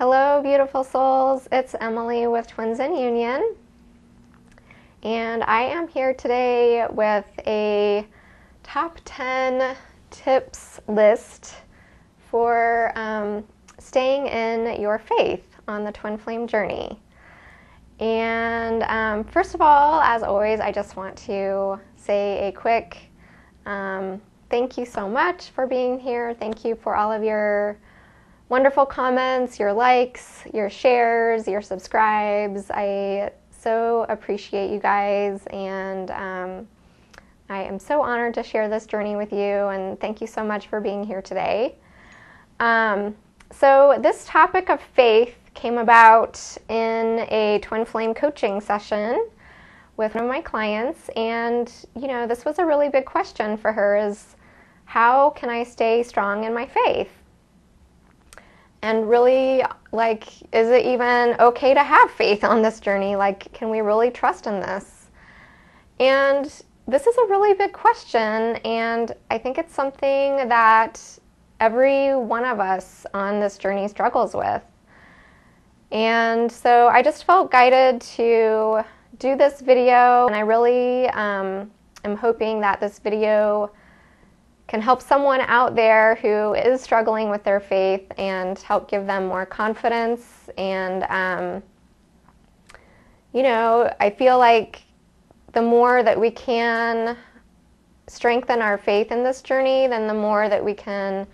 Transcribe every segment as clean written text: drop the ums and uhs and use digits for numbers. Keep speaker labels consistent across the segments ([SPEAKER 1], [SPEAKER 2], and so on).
[SPEAKER 1] Hello, beautiful souls. It's Emily with Twins in Union, and I am here today with a top 10 tips list for staying in your faith on the twin flame journey. And first of all, as always, I just want to say a quick thank you so much for being here. Thank you for all of your wonderful comments, your likes, your shares, your subscribes. I so appreciate you guys, and I am so honored to share this journey with you, and thank you so much for being here today. So this topic of faith came about in a twin flame coaching session with one of my clients, and this was a really big question for her: is how can I stay strong in my faith? And really, is it even okay to have faith on this journey? Can we really trust in this? And this is a really big question, and I think it's something that every one of us on this journey struggles with. And so I just felt guided to do this video, and I really am hoping that this video can help someone out there who is struggling with their faith and help give them more confidence. And, I feel like the more that we can strengthen our faith in this journey, then the more that we can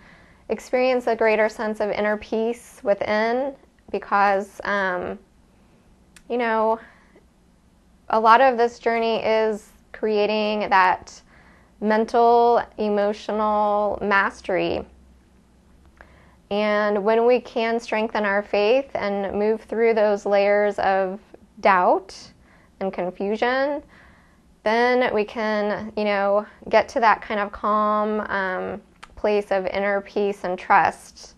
[SPEAKER 1] experience a greater sense of inner peace within, because, a lot of this journey is creating that mental, emotional mastery. And when we can strengthen our faith and move through those layers of doubt and confusion, then we can, get to that kind of calm place of inner peace and trust,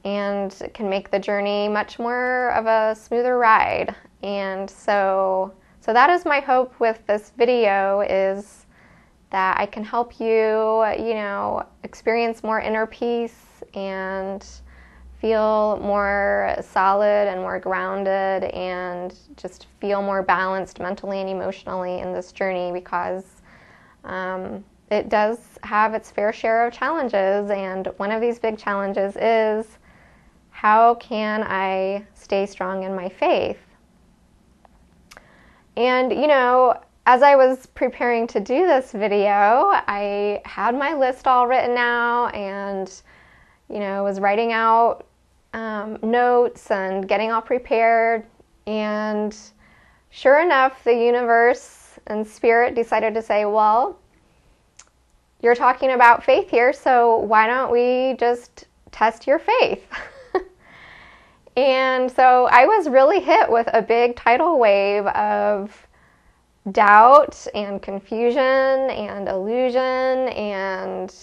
[SPEAKER 1] and it can make the journey much more of a smoother ride. And so that is my hope with this video, is that I can help you, experience more inner peace and feel more solid and more grounded, and just feel more balanced mentally and emotionally in this journey, because it does have its fair share of challenges. And one of these big challenges is, how can I stay strong in my faith? And, as I was preparing to do this video, I had my list all written out, and, was writing out notes and getting all prepared. And sure enough, the universe and spirit decided to say, well, you're talking about faith here, so why don't we just test your faith? And so I was really hit with a big tidal wave of doubt and confusion and illusion and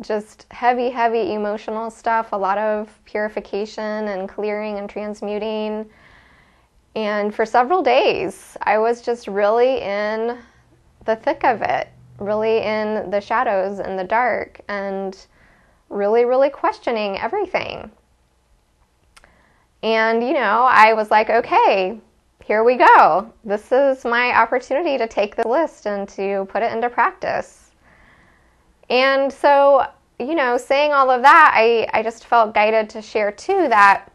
[SPEAKER 1] just heavy emotional stuff, a lot of purification and clearing and transmuting. And for several days, I was just really in the thick of it, really in the shadows and the dark, and really questioning everything. And, I was like, okay, here we go. This is my opportunity to take the list and to put it into practice. And so, saying all of that, I just felt guided to share too that,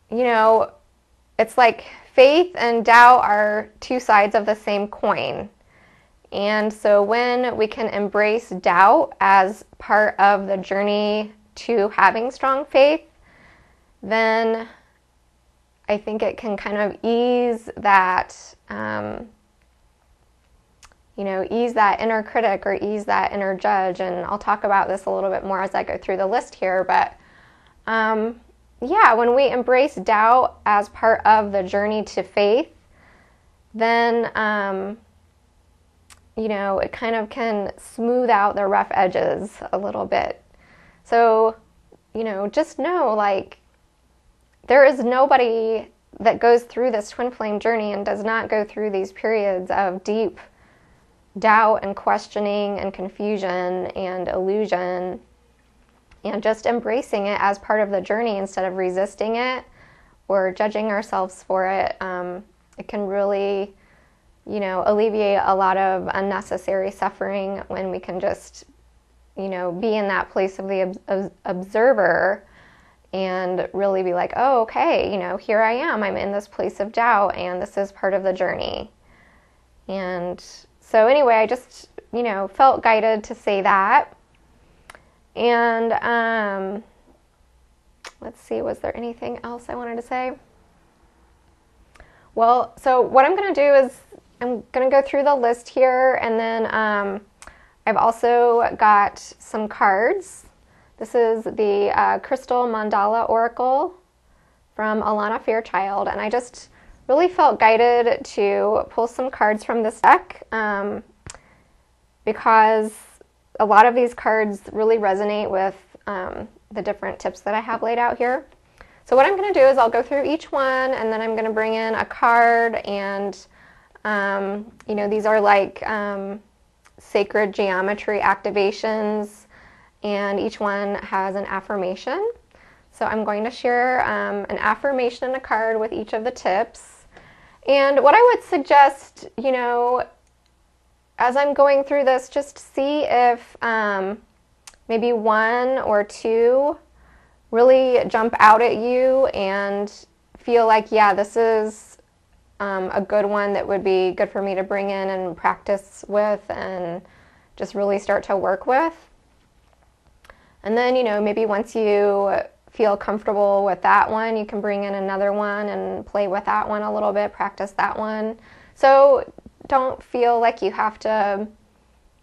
[SPEAKER 1] it's like faith and doubt are two sides of the same coin. And so when we can embrace doubt as part of the journey to having strong faith, then I think it can kind of ease that, ease that inner critic or ease that inner judge. And I'll talk about this a little bit more as I go through the list here. But when we embrace doubt as part of the journey to faith, then, it kind of can smooth out the rough edges a little bit. So, just know, there is nobody that goes through this twin flame journey and does not go through these periods of deep doubt and questioning and confusion and illusion and just embracing it as part of the journey instead of resisting it or judging ourselves for it. It can really, alleviate a lot of unnecessary suffering when we can just, be in that place of the observer and really be like, oh, okay, here I am. I'm in this place of doubt, and this is part of the journey. And so anyway, I just, felt guided to say that. And let's see, was there anything else I wanted to say? Well, so what I'm going to do is I'm going to go through the list here, and then I've also got some cards. This is the Crystal Mandala Oracle from Alana Fairchild, and I just really felt guided to pull some cards from this deck because a lot of these cards really resonate with the different tips that I have laid out here. So what I'm going to do is I'll go through each one, and then I'm going to bring in a card, and these are like sacred geometry activations, and each one has an affirmation. So I'm going to share an affirmation and a card with each of the tips. And what I would suggest, as I'm going through this, just see if maybe one or two really jump out at you and feel like, yeah, this is a good one that would be good for me to bring in and practice with and just really start to work with. And then, maybe once you feel comfortable with that one, you can bring in another one and play with that one a little bit, practice that one. So don't feel like you have to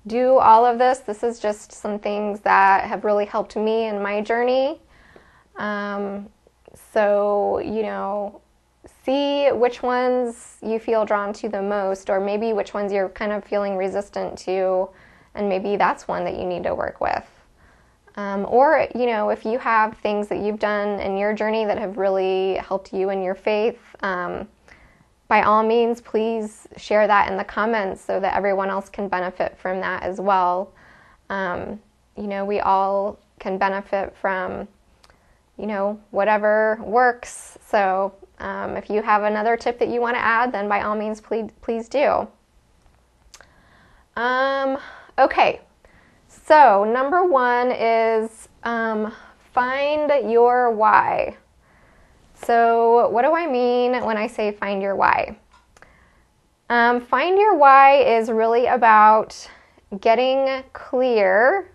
[SPEAKER 1] do all of this. This is just some things that have really helped me in my journey. So, see which ones you feel drawn to the most, or maybe which ones you're kind of feeling resistant to, and maybe that's one that you need to work with. Or, if you have things that you've done in your journey that have really helped you in your faith, by all means, please share that in the comments so that everyone else can benefit from that as well. We all can benefit from, whatever works. So if you have another tip that you want to add, then by all means, please do. Okay. So number one is find your why. So what do I mean when I say find your why? Find your why is really about getting clear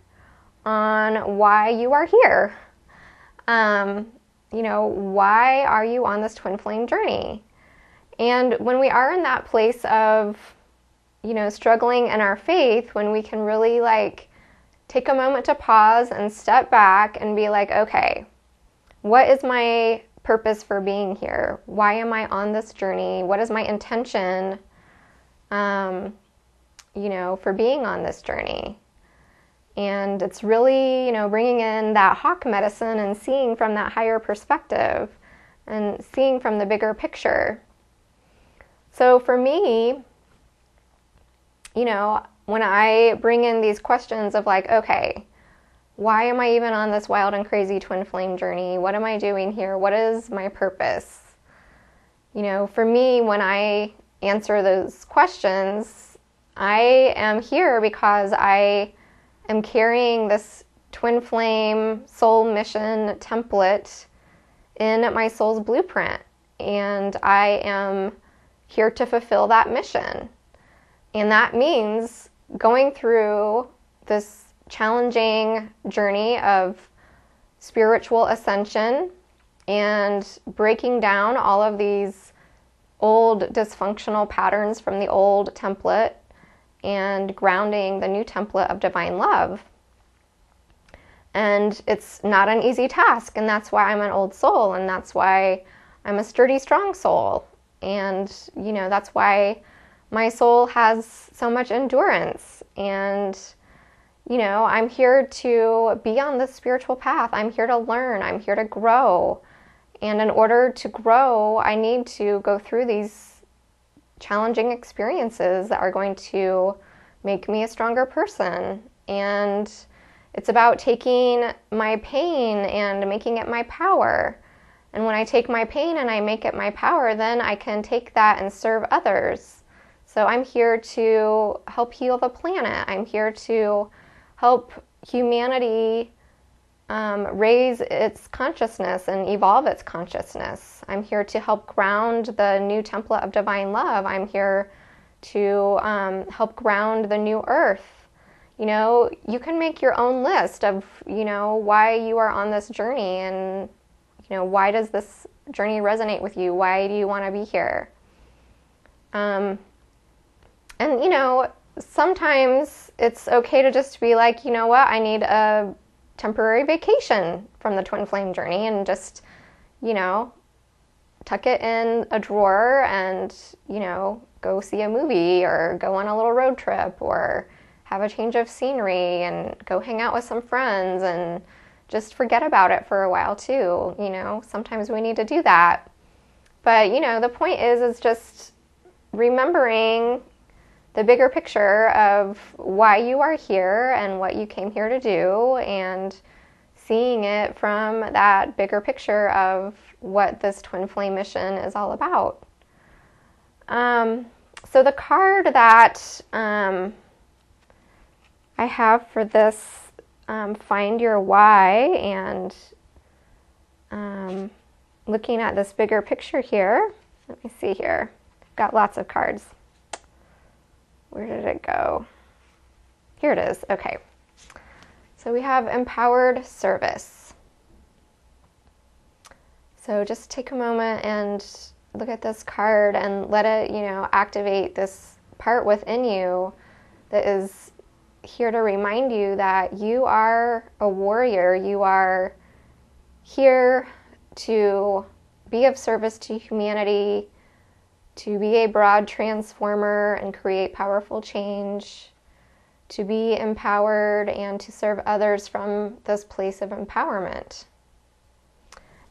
[SPEAKER 1] on why you are here. Why are you on this twin flame journey? And when we are in that place of, struggling in our faith, when we can really take a moment to pause and step back and be like, okay, what is my purpose for being here? Why am I on this journey? What is my intention, for being on this journey? And it's really, bringing in that hawk medicine and seeing from that higher perspective and seeing from the bigger picture. So for me, when I bring in these questions of okay, why am I even on this wild and crazy twin flame journey? What am I doing here? What is my purpose? For me, when I answer those questions, I am here because I am carrying this twin flame soul mission template in my soul's blueprint, and I am here to fulfill that mission. And that means going through this challenging journey of spiritual ascension and breaking down all of these old dysfunctional patterns from the old template and grounding the new template of divine love. And it's not an easy task, and that's why I'm an old soul, and that's why I'm a sturdy, strong soul. And, that's why my soul has so much endurance. And, I'm here to be on this spiritual path. I'm here to learn. I'm here to grow. And in order to grow, I need to go through these challenging experiences that are going to make me a stronger person. And, It's about taking my pain and making it my power. And when I take my pain and I make it my power, then I can take that and serve others. So I'm here to help heal the planet. I'm here to help humanity raise its consciousness and evolve its consciousness. I'm here to help ground the new template of divine love. I'm here to help ground the new earth. You know, you can make your own list of, you know, why you are on this journey, and, you know, why does this journey resonate with you? Why do you want to be here? And, you know, sometimes it's okay to just be like, you know what, I need a temporary vacation from the twin flame journey, and just, you know, tuck it in a drawer and, you know, go see a movie or go on a little road trip or have a change of scenery and go hang out with some friends and just forget about it for a while too. You know, sometimes we need to do that. But, you know, the point is just remembering the bigger picture of why you are here and what you came here to do, and seeing it from that bigger picture of what this twin flame mission is all about. So the card that I have for this Find Your Why, and looking at this bigger picture here, let me see here. I've got lots of cards. Where did it go? Here it is. Okay. So we have empowered service. So just take a moment and look at this card and let it, you know, activate this part within you that is here to remind you that you are a warrior. You are here to be of service to humanity, to be a broad transformer and create powerful change, to be empowered and to serve others from this place of empowerment.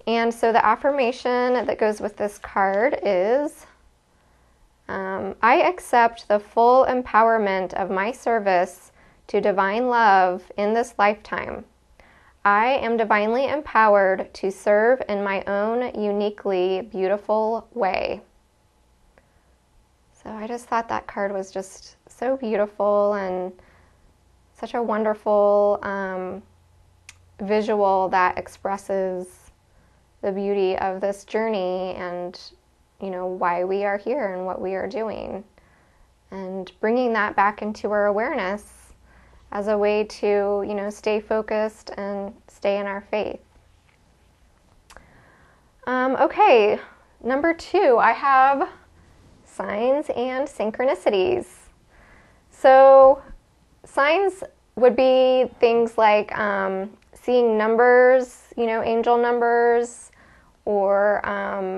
[SPEAKER 1] And so the affirmation that goes with this card is, I accept the full empowerment of my service to divine love in this lifetime. I am divinely empowered to serve in my own uniquely beautiful way. So I just thought that card was just so beautiful and such a wonderful visual that expresses the beauty of this journey and, you know, why we are here and what we are doing, and bringing that back into our awareness as a way to, you know, stay focused and stay in our faith. Okay, number 2, I have signs and synchronicities. So signs would be things like seeing numbers, you know, angel numbers, or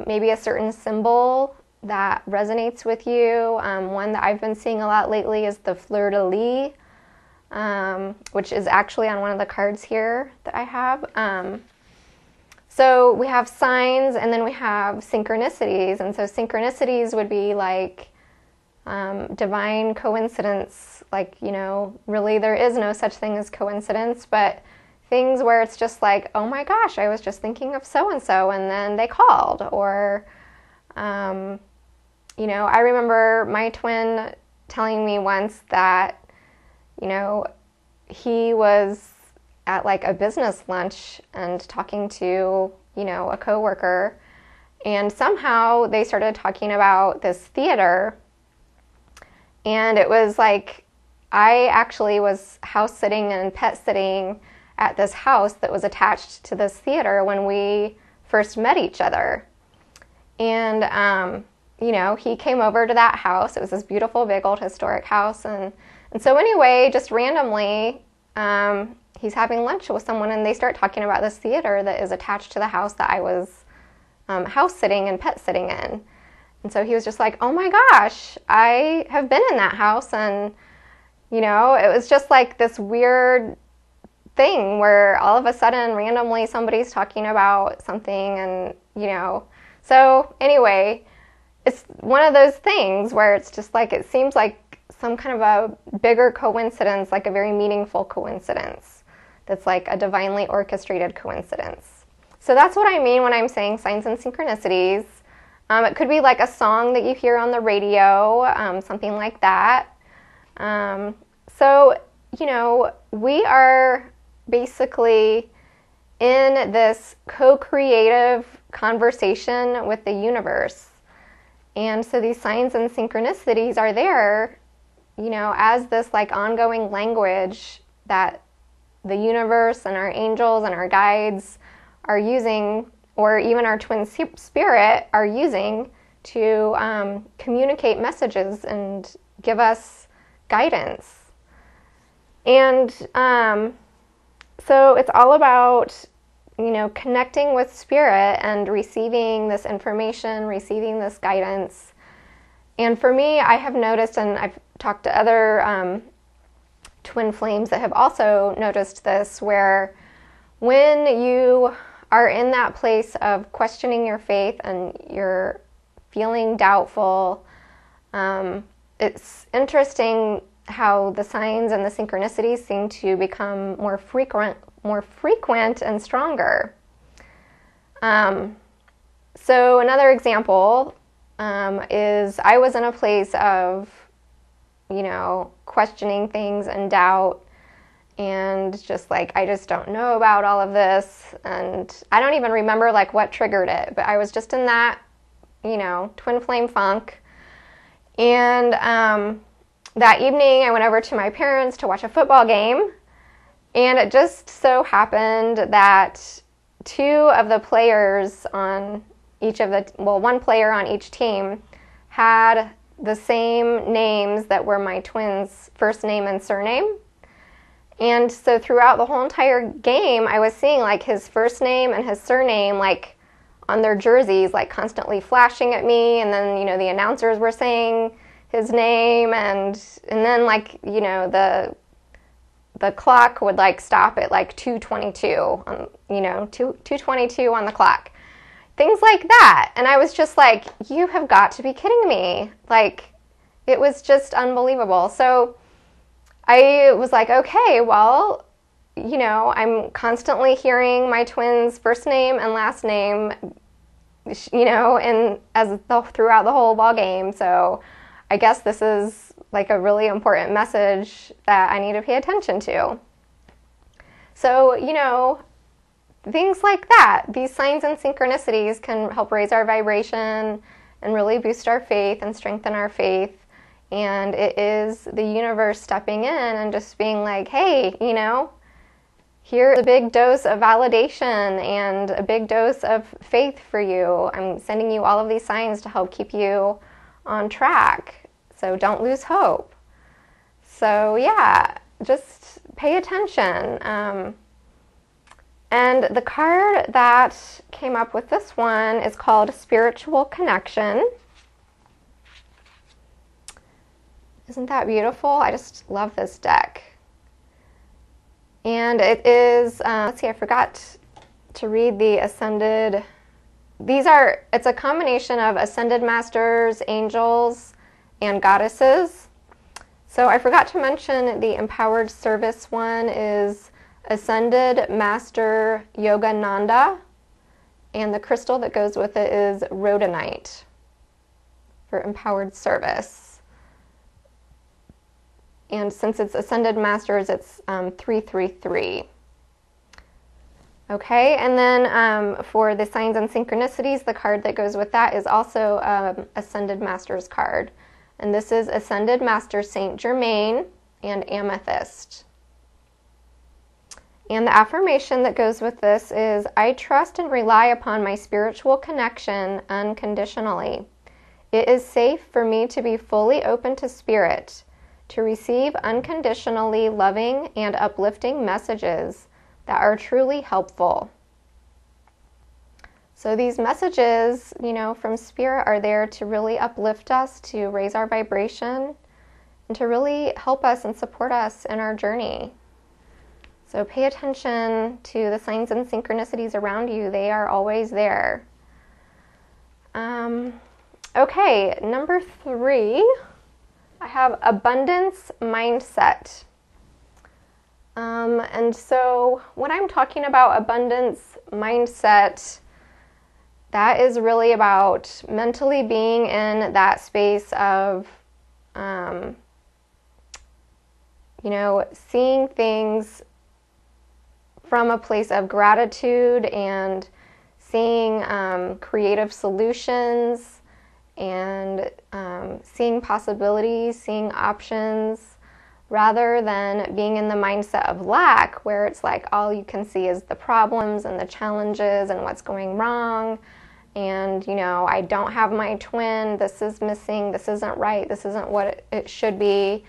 [SPEAKER 1] maybe a certain symbol that resonates with you. One that I've been seeing a lot lately is the fleur-de-lis, which is actually on one of the cards here that I have. So we have signs, and then we have synchronicities. And so synchronicities would be like divine coincidence, like, you know, really there is no such thing as coincidence, but things where it's just like, oh my gosh, I was just thinking of so-and-so and then they called. Or, you know, I remember my twin telling me once that, you know, he was at like a business lunch and talking to, you know, a coworker, and somehow they started talking about this theater, and it was like, I actually was house sitting and pet sitting at this house that was attached to this theater when we first met each other. And, you know, he came over to that house. It was this beautiful, big, old, historic house. And so anyway, just randomly, he's having lunch with someone, and they start talking about this theater that is attached to the house that I was house sitting and pet sitting in. And so he was just like, oh my gosh, I have been in that house. And, you know, it was just like this weird thing where all of a sudden, randomly, somebody's talking about something, and, you know. So anyway, it's one of those things where it's just like, it seems like some kind of a bigger coincidence, like a very meaningful coincidence. that's like a divinely orchestrated coincidence. So that's what I mean when I'm saying signs and synchronicities. It could be like a song that you hear on the radio, something like that. So, you know, we are basically in this co-creative conversation with the universe. And so these signs and synchronicities are there, you know, as this like ongoing language that the universe and our angels and our guides are using, or even our twin spirit are using to communicate messages and give us guidance. And so it's all about, you know, connecting with spirit and receiving this information, receiving this guidance. And for me, I have noticed, and I've talked to other twin flames that have also noticed this, where when you are in that place of questioning your faith and you're feeling doubtful, it's interesting how the signs and the synchronicities seem to become more frequent and stronger. So another example is I was in a place of, you know, questioning things and doubt, and just like, I just don't know about all of this, and I don't even remember like what triggered it, but I was just in that, you know, twin flame funk. And that evening I went over to my parents to watch a football game, and it just so happened that two of the players on each of the, well, one player on each team had the same names that were my twins' first name and surname. And so throughout the whole entire game, I was seeing like his first name and his surname like on their jerseys, like constantly flashing at me. And then, you know, the announcers were saying his name, and then like, you know, the clock would like stop at like 2:22, you know, 2:22 on the clock. Things like that. And I was just like, you have got to be kidding me. Like, it was just unbelievable. So I was like, okay, well, you know, I'm constantly hearing my twins' first name and last name, you know, throughout the whole ball game. So I guess this is like a really important message that I need to pay attention to. So, you know, things like that, these signs and synchronicities can help raise our vibration and really boost our faith and strengthen our faith. And it is the universe stepping in and just being like, hey, you know, here's a big dose of validation and a big dose of faith for you. I'm sending you all of these signs to help keep you on track. So don't lose hope. So yeah, just pay attention. And the card that came up with this one is called Spiritual Connection. Isn't that beautiful? I just love this deck. And it is, let's see, I forgot to read the Ascended. It's a combination of Ascended Masters, Angels, and Goddesses. So I forgot to mention the Empowered Service one is Ascended Master Yogananda, and the crystal that goes with it is rhodonite for Empowered Service. And since it's Ascended Masters, it's 333. Okay, and then for the Signs and Synchronicities, the card that goes with that is also Ascended Masters card. And this is Ascended Master Saint Germain and Amethyst. And the affirmation that goes with this is, I trust and rely upon my spiritual connection unconditionally. It is safe for me to be fully open to spirit, to receive unconditionally loving and uplifting messages that are truly helpful. So these messages, you know, from spirit are there to really uplift us, to raise our vibration, and to really help us and support us in our journey. So pay attention to the signs and synchronicities around you. They are always there. Okay, number 3, I have abundance mindset. And so when I'm talking about abundance mindset, that is really about mentally being in that space of, seeing things from a place of gratitude and seeing creative solutions and seeing possibilities, seeing options, rather than being in the mindset of lack, where it's like all you can see is the problems and the challenges and what's going wrong. And, I don't have my twin, this is missing, this isn't right, this isn't what it should be,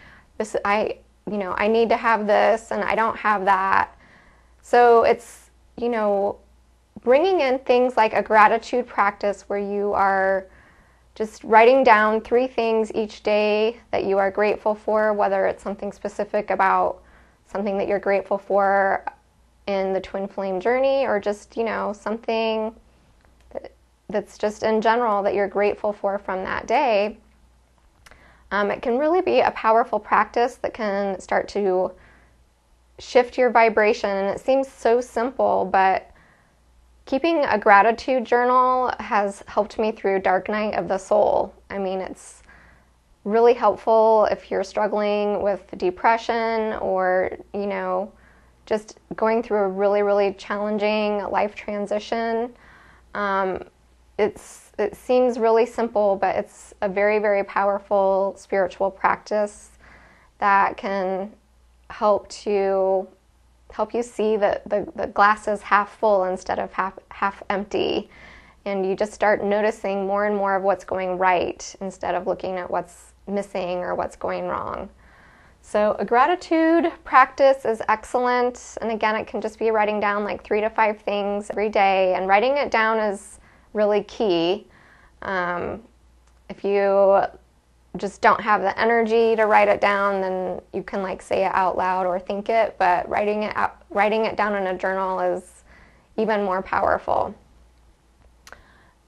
[SPEAKER 1] I need to have this and I don't have that. So it's, bringing in things like a gratitude practice where you are just writing down 3 things each day that you are grateful for, whether it's something specific about something that you're grateful for in the twin flame journey, or just, something that's just in general that you're grateful for from that day. It can really be a powerful practice that can start to shift your vibration. And it seems so simple, but keeping a gratitude journal has helped me through dark night of the soul. I mean, it's really helpful if you're struggling with depression or, just going through a really, really challenging life transition. It seems really simple, but it's a very, very powerful spiritual practice that can help you see that the glass is half full instead of half empty. And you just start noticing more and more of what's going right instead of looking at what's missing or what's going wrong. So a gratitude practice is excellent. And again, it can just be writing down like 3 to 5 things every day. And writing it down is really key. If you just don't have the energy to write it down, then you can like say it out loud or think it, but writing it down in a journal is even more powerful.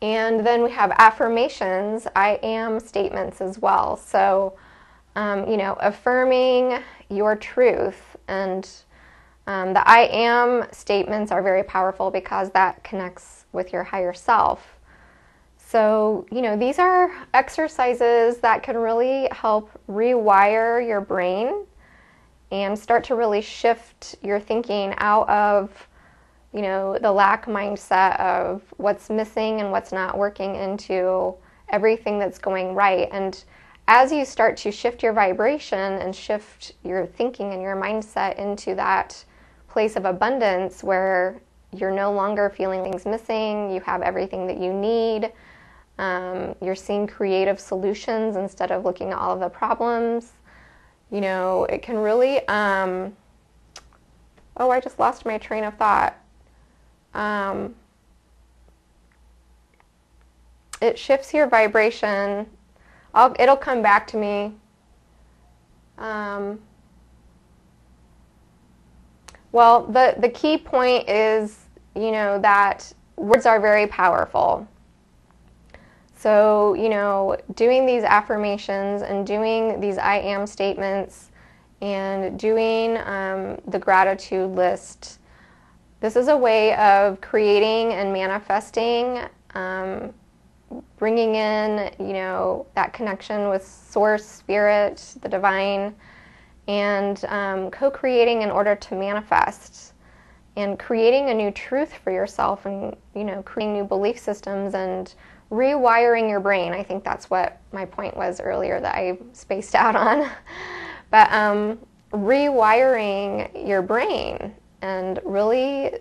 [SPEAKER 1] And then we have affirmations, I am statements as well. So, affirming your truth, and the I am statements are very powerful because that connects with your higher self. So, these are exercises that can really help rewire your brain and start to really shift your thinking out of, the lack mindset of what's missing and what's not working into everything that's going right. And as you start to shift your vibration and shift your thinking and your mindset into that place of abundance where you're no longer feeling things missing, you have everything that you need, you're seeing creative solutions instead of looking at all of the problems. It can really, I just lost my train of thought. It shifts your vibration. It'll come back to me. Well, the key point is, that words are very powerful. So, doing these affirmations and doing these I am statements and doing the gratitude list, this is a way of creating and manifesting, bringing in, that connection with source, spirit, the divine, and co-creating in order to manifest and creating a new truth for yourself and, creating new belief systems and rewiring your brain. I think that's what my point was earlier that I spaced out on. But rewiring your brain, and really,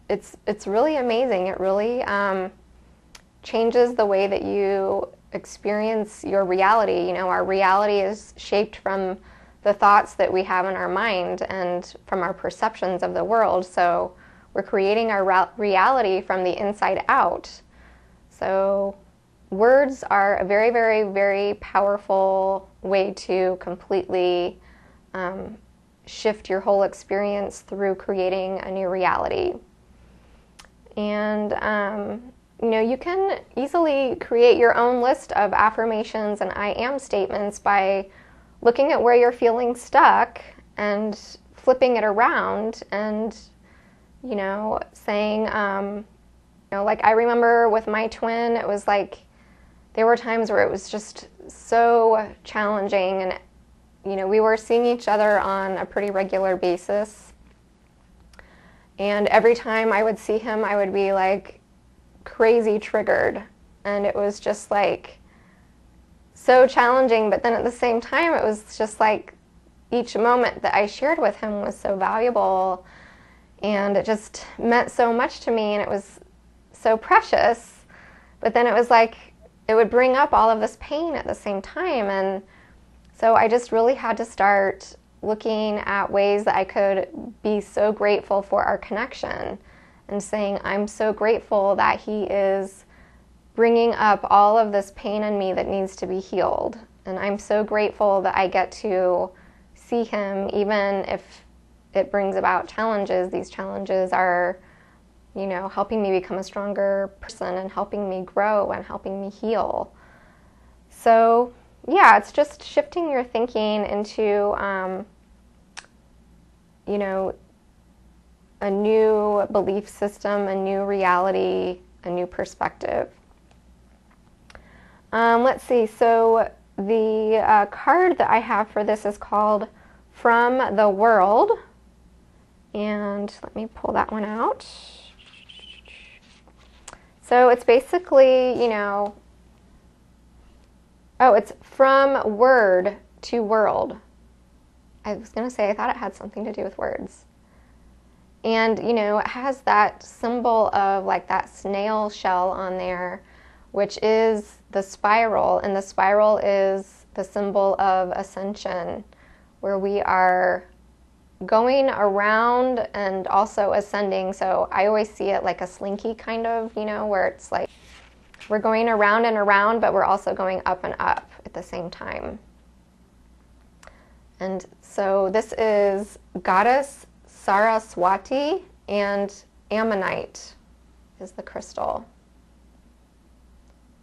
[SPEAKER 1] it's really amazing. It really changes the way that you experience your reality. Our reality is shaped from the thoughts that we have in our mind and from our perceptions of the world. So we're creating our reality from the inside out. So words are a very, very, very powerful way to completely shift your whole experience through creating a new reality. And, you can easily create your own list of affirmations and I am statements by looking at where you're feeling stuck and flipping it around and, you know, saying, you know, like I remember with my twin, it was like there were times where it was just so challenging, and, you know, we were seeing each other on a pretty regular basis. And every time I would see him, I would be like crazy triggered. And it was just like so challenging. But then at the same time, it was just like each moment that I shared with him was so valuable. And it just meant so much to me. And it was so precious. But then it was like it would bring up all of this pain at the same time. And so I just really had to start looking at ways that I could be so grateful for our connection, and saying, I'm so grateful that he is bringing up all of this pain in me that needs to be healed. And I'm so grateful that I get to see him, even if it brings about challenges. These challenges are, you know, helping me become a stronger person and helping me grow and helping me heal. So yeah, it's just shifting your thinking into, you know, a new belief system, a new reality, a new perspective. Let's see. So the card that I have for this is called From the World. And let me pull that one out. So it's basically, you know, oh, it's from word to world. I was going to say, I thought it had something to do with words. And, you know, it has that symbol of like that snail shell on there, which is the spiral. And the spiral is the symbol of ascension, where we are going around and also ascending. So I always see it like a slinky kind of, you know, where it's like we're going around and around, but we're also going up and up at the same time. And so this is Goddess Saraswati, and ammonite is the crystal.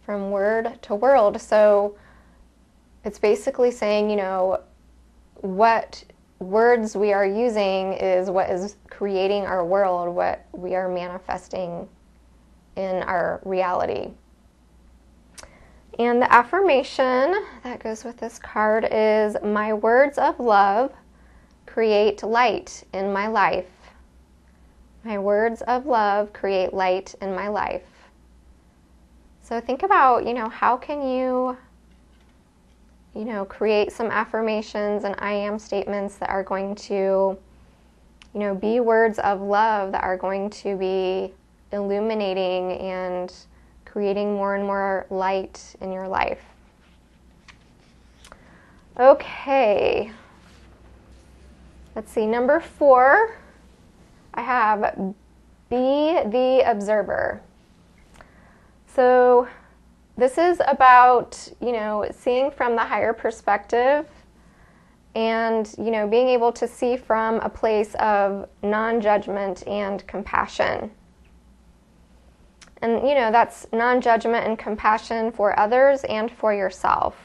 [SPEAKER 1] From word to world. So it's basically saying, you know, what words we are using is what is creating our world, what we are manifesting in our reality. And the affirmation that goes with this card is, my words of love create light in my life. My words of love create light in my life. So think about, you know, how can you, you know, create some affirmations and I am statements that are going to, you know, be words of love that are going to be illuminating and creating more and more light in your life. Okay. Let's see, number 4, I have be the observer. So this is about, you know, seeing from the higher perspective and, you know, being able to see from a place of non-judgment and compassion. And, you know, that's non-judgment and compassion for others and for yourself.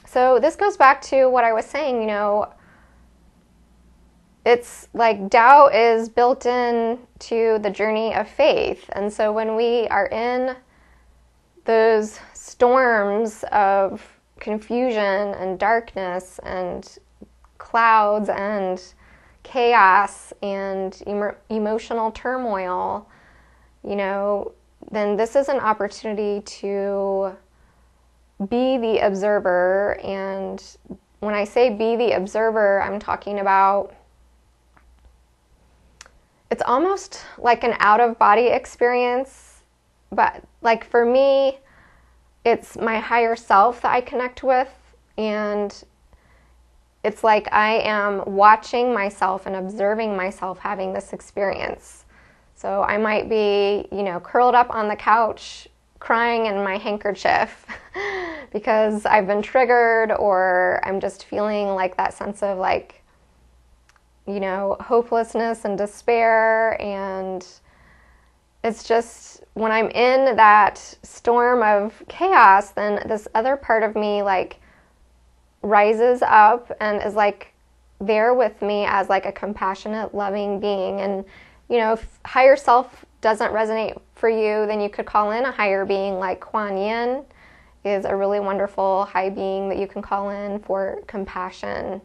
[SPEAKER 1] So this goes back to what I was saying, you know, it's like doubt is built in to the journey of faith. And so when we are in those storms of confusion and darkness and clouds and chaos and emotional turmoil, you know, then this is an opportunity to be the observer. And when I say be the observer, I'm talking about, it's almost like an out-of-body experience, but like for me, it's my higher self that I connect with, and it's like I am watching myself and observing myself having this experience. So I might be, you know, curled up on the couch crying in my handkerchief because I've been triggered, or I'm just feeling like that sense of like, you know, hopelessness and despair. And it's just when I'm in that storm of chaos, then this other part of me like rises up and is like there with me as like a compassionate, loving being. And, you know, if higher self doesn't resonate for you, then you could call in a higher being like Kuan Yin is a really wonderful high being that you can call in for compassion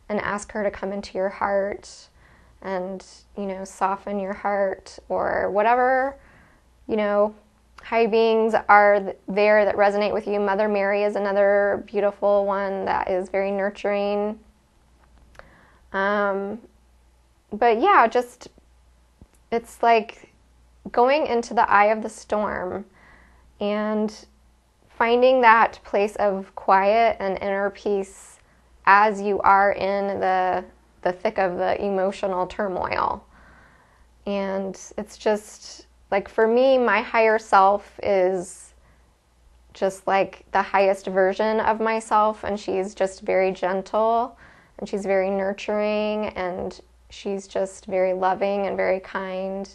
[SPEAKER 1] and ask her to come into your heart and, you know, soften your heart, or whatever, you know, high beings are there that resonate with you. Mother Mary is another beautiful one that is very nurturing. But yeah, just, it's like going into the eye of the storm and finding that place of quiet and inner peace as you are in the thick of the emotional turmoil. And it's just like, for me, my higher self is just like the highest version of myself, and she's just very gentle, and she's very nurturing, and she's just very loving and very kind,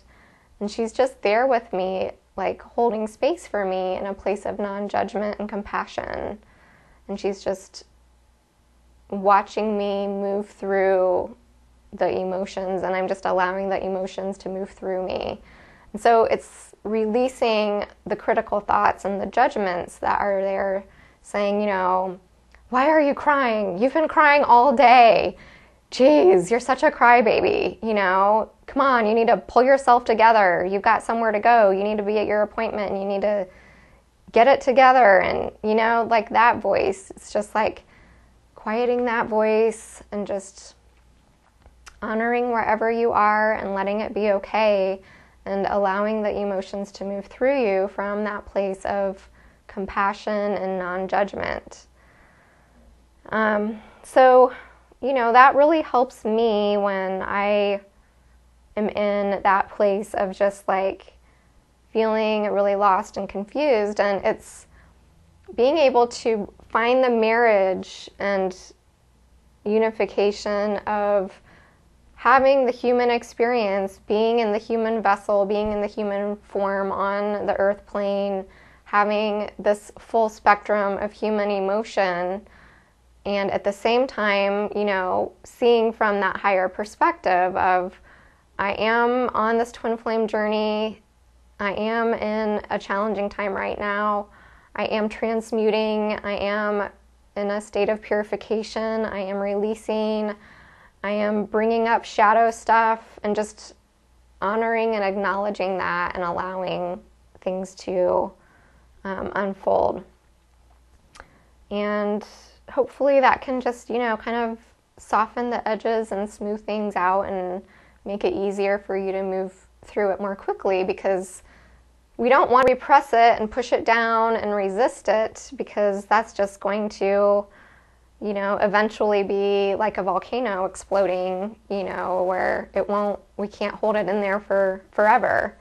[SPEAKER 1] and she's just there with me, like holding space for me in a place of non-judgment and compassion. And she's just watching me move through the emotions, and I'm just allowing the emotions to move through me. And so it's releasing the critical thoughts and the judgments that are there, saying, you know, why are you crying? You've been crying all day. Jeez, you're such a crybaby, you know? Come on, you need to pull yourself together. You've got somewhere to go. You need to be at your appointment. You need to get it together. And, you know, like that voice, it's just like quieting that voice and just honoring wherever you are and letting it be okay, and allowing the emotions to move through you from that place of compassion and non-judgment. So, you know, that really helps me when I am in that place of just like feeling really lost and confused. And it's being able to find the marriage and unification of having the human experience, being in the human vessel, being in the human form on the earth plane, having this full spectrum of human emotion, and at the same time, you know, seeing from that higher perspective of, I am on this twin flame journey, I am in a challenging time right now, I am transmuting, I am in a state of purification, I am releasing, I am bringing up shadow stuff, and just honoring and acknowledging that and allowing things to unfold. And hopefully that can just, you know, kind of soften the edges and smooth things out and make it easier for you to move through it more quickly, because we don't want to repress it and push it down and resist it, because that's just going to, you know, eventually be like a volcano exploding, you know, where we can't hold it in there for forever.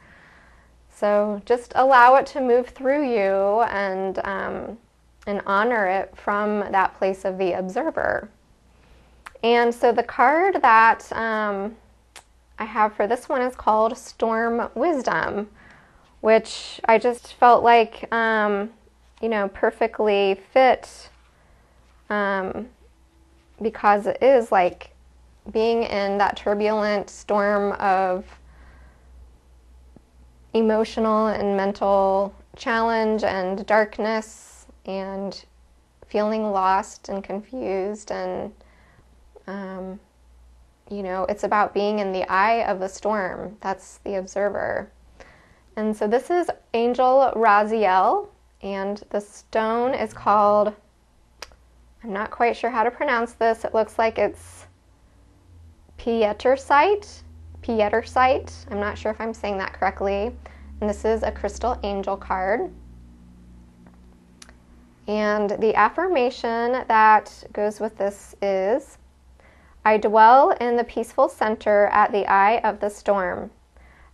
[SPEAKER 1] So just allow it to move through you, and honor it from that place of the observer. And so the card that I have for this one is called Storm Wisdom, which I just felt like, you know, perfectly fit, because it is like being in that turbulent storm of emotional and mental challenge and darkness, and feeling lost and confused, and you know, it's about being in the eye of the storm. That's the observer. And so this is Angel Raziel, and the stone is called, I'm not quite sure how to pronounce this. It looks like it's Pietersite. I'm not sure if I'm saying that correctly. And this is a crystal angel card. And the affirmation that goes with this is, I dwell in the peaceful center at the eye of the storm.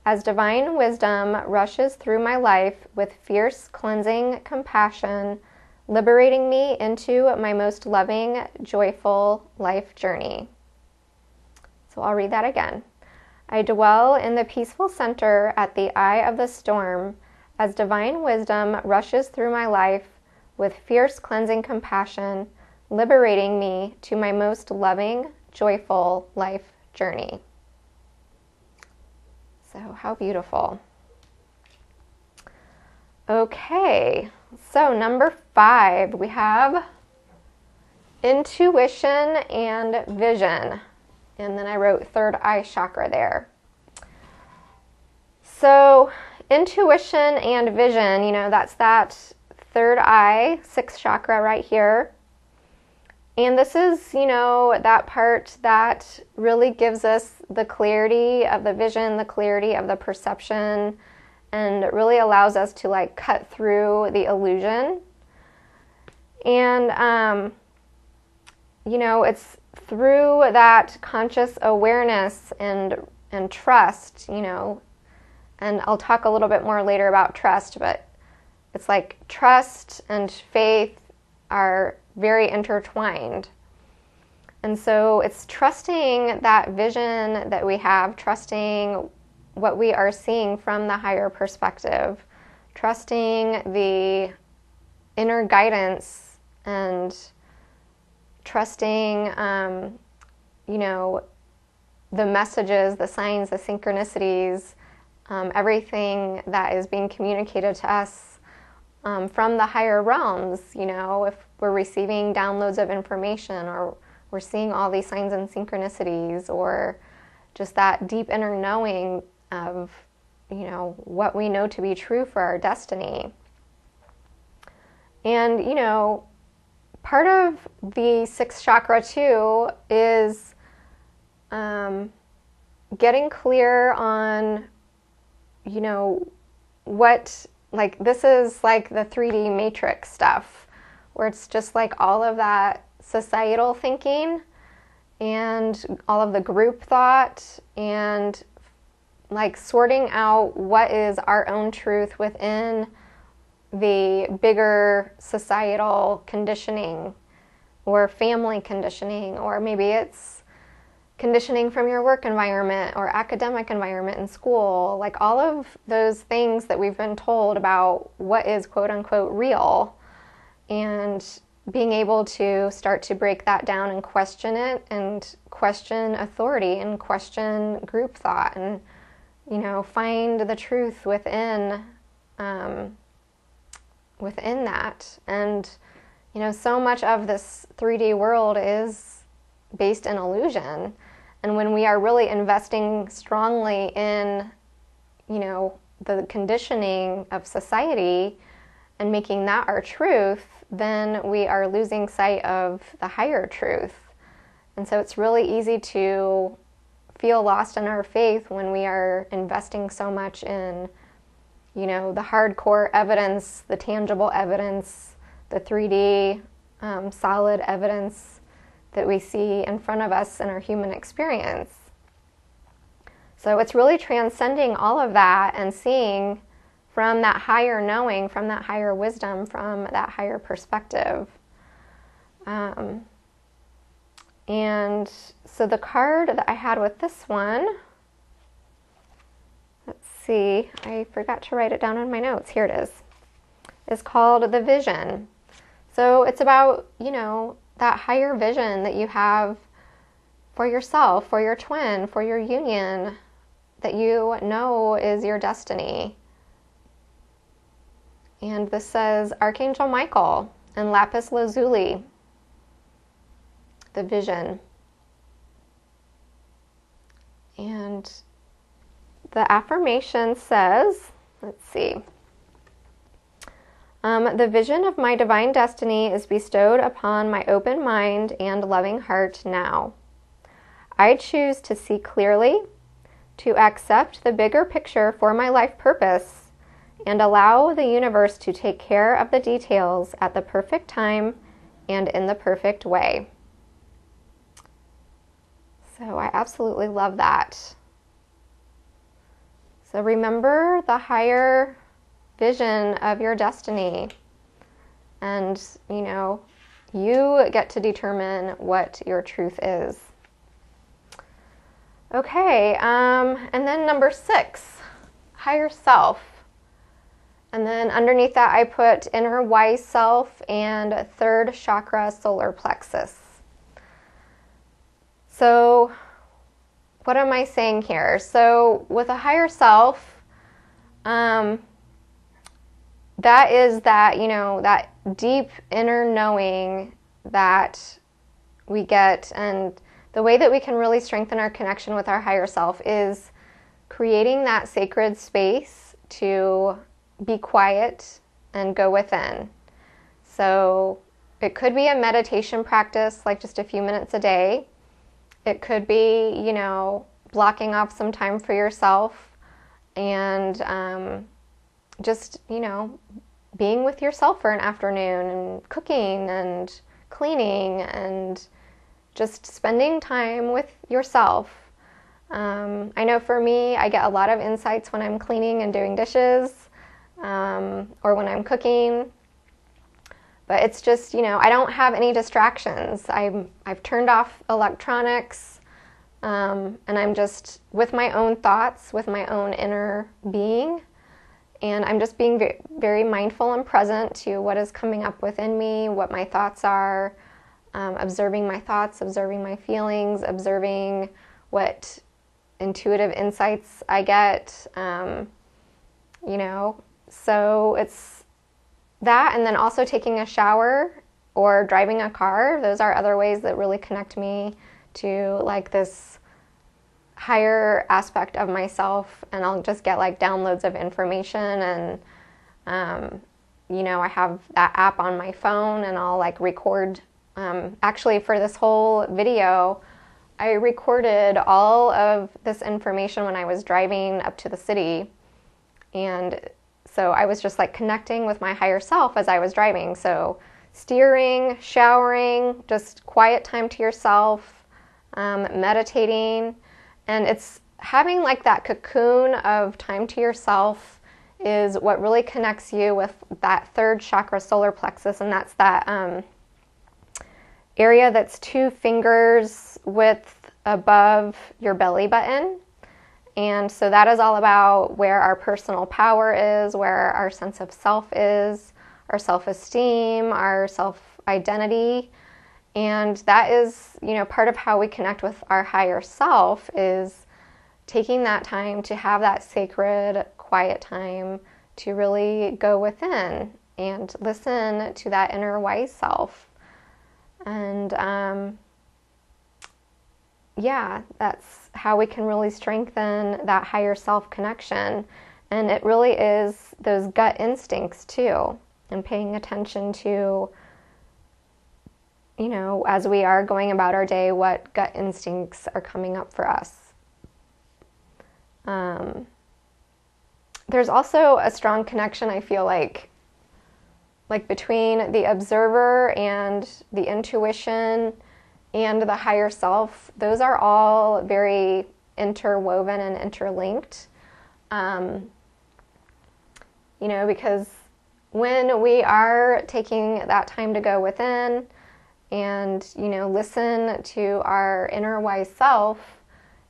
[SPEAKER 1] As divine wisdom rushes through my life with fierce, cleansing compassion, liberating me into my most loving, joyful life journey. So I'll read that again. I dwell in the peaceful center at the eye of the storm, as divine wisdom rushes through my life with fierce, cleansing compassion, liberating me to my most loving, joyful life journey. So how beautiful. Okay, so number 5, we have intuition and vision. And then I wrote third eye chakra there. So intuition and vision, that's that third eye, 6th chakra right here. And this is, that part that really gives us the clarity of the vision, the clarity of the perception, and it really allows us to like cut through the illusion. And, it's through that conscious awareness and trust, and I'll talk a little bit more later about trust, but it's like trust and faith are very intertwined. And so it's trusting that vision that we have, trusting what we are seeing from the higher perspective, trusting the inner guidance, and trusting, the messages, the signs, the synchronicities, everything that is being communicated to us from the higher realms. If we're receiving downloads of information, or we're seeing all these signs and synchronicities, or just that deep inner knowing of, what we know to be true for our destiny. And, part of the 6th chakra too is getting clear on, what, like, this is like the 3D matrix stuff, where it's just like all of that societal thinking and all of the group thought, and like sorting out what is our own truth within the bigger societal conditioning, or family conditioning, or maybe it's conditioning from your work environment or academic environment in school, like all of those things that we've been told about what is quote unquote real, and being able to start to break that down and question it, and question authority, and question group thought, and find the truth within that. And so much of this 3D world is based in illusion, and when we are really investing strongly in the conditioning of society and making that our truth, then we are losing sight of the higher truth. And so it's really easy to feel lost in our faith when we are investing so much in the hardcore evidence, the tangible evidence, the 3D solid evidence that we see in front of us in our human experience. So it's really transcending all of that and seeing from that higher knowing, from that higher wisdom, from that higher perspective. And so the card that I had with this one, let's see, I forgot to write it down in my notes. Here it is called the Vision. So it's about, that higher vision that you have for yourself, for your twin, for your union, that you know is your destiny. And this says Archangel Michael and lapis lazuli, the vision. And the affirmation says, let's see, the vision of my divine destiny is bestowed upon my open mind and loving heart now. I choose to see clearly, to accept the bigger picture for my life purpose, and allow the universe to take care of the details at the perfect time and in the perfect way. So I absolutely love that. So remember the higher vision of your destiny, and you get to determine what your truth is. Okay, and then number 6, higher self. And then underneath that, I put inner wise self and third chakra, solar plexus. So what am I saying here? So with a higher self, that is that, that deep inner knowing that we get. And the way that we can really strengthen our connection with our higher self is creating that sacred space to be quiet and go within. So it could be a meditation practice, like just a few minutes a day. It could be, blocking off some time for yourself and just, being with yourself for an afternoon and cooking and cleaning and just spending time with yourself. I know for me, I get a lot of insights when I'm cleaning and doing dishes or when I'm cooking. But it's just, I don't have any distractions. I've turned off electronics, and I'm just with my own thoughts, with my own inner being. And I'm just being very, very mindful and present to what is coming up within me, what my thoughts are, observing my thoughts, observing my feelings, observing what intuitive insights I get, So it's that, and then also taking a shower or driving a car. Those are other ways that really connect me to like this higher aspect of myself, and I'll just get like downloads of information, and I have that app on my phone, and I'll like record. Actually, for this whole video, I recorded all of this information when I was driving up to the city, and so I was just like connecting with my higher self as I was driving. So steering, showering, just quiet time to yourself, meditating. And it's having like that cocoon of time to yourself is what really connects you with that third chakra, solar plexus. And that's that area that's 2 fingers width above your belly button. And so that is all about where our personal power is, where our sense of self is, our self-esteem, our self-identity. And that is, part of how we connect with our higher self is taking that time to have that sacred, quiet time to really go within and listen to that inner wise self. And that's how we can really strengthen that higher self connection. And it really is those gut instincts too, and paying attention to, as we are going about our day, what gut instincts are coming up for us. There's also a strong connection, I feel like between the observer and the intuition and the higher self. Those are all very interwoven and interlinked. Because when we are taking that time to go within and, listen to our inner wise self,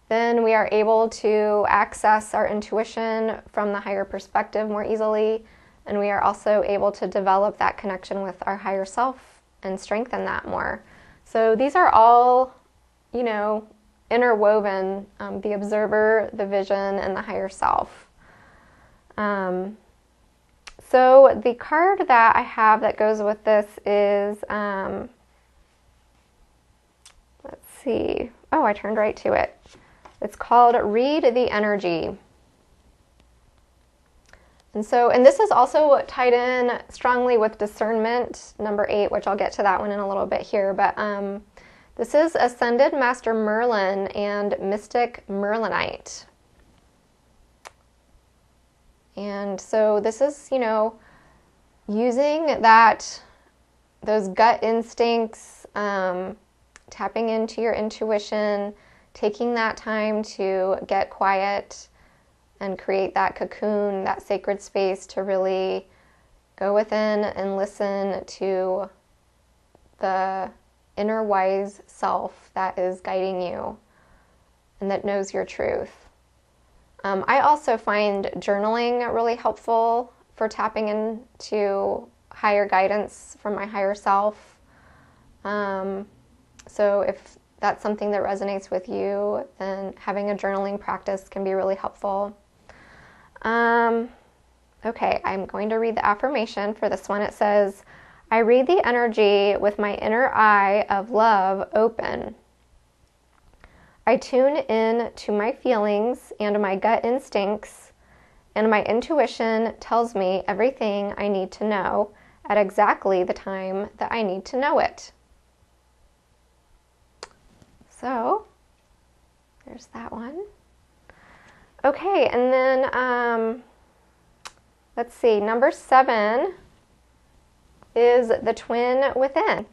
[SPEAKER 1] then we are able to access our intuition from the higher perspective more easily. And we are also able to develop that connection with our higher self and strengthen that more. So these are all, interwoven, the observer, the vision, and the higher self. So the card that I have that goes with this is, let's see. Oh, I turned right to it. It's called Read the Energy. And this is also tied in strongly with Discernment, number 8, which I'll get to that one in a little bit here. But this is Ascended Master Merlin and Mystic Merlinite. And so this is, using those gut instincts, tapping into your intuition, taking that time to get quiet and create that cocoon, that sacred space to really go within and listen to the inner wise self that is guiding you and that knows your truth. I also find journaling really helpful for tapping into higher guidance from my higher self. So if that's something that resonates with you, then having a journaling practice can be really helpful. Okay, I'm going to read the affirmation for this one. It says, I read the energy with my inner eye of love open. I tune in to my feelings and my gut instincts, and my intuition tells me everything I need to know at exactly the time that I need to know it. So, there's that one. Okay, and then, let's see, number 7 is the twin within.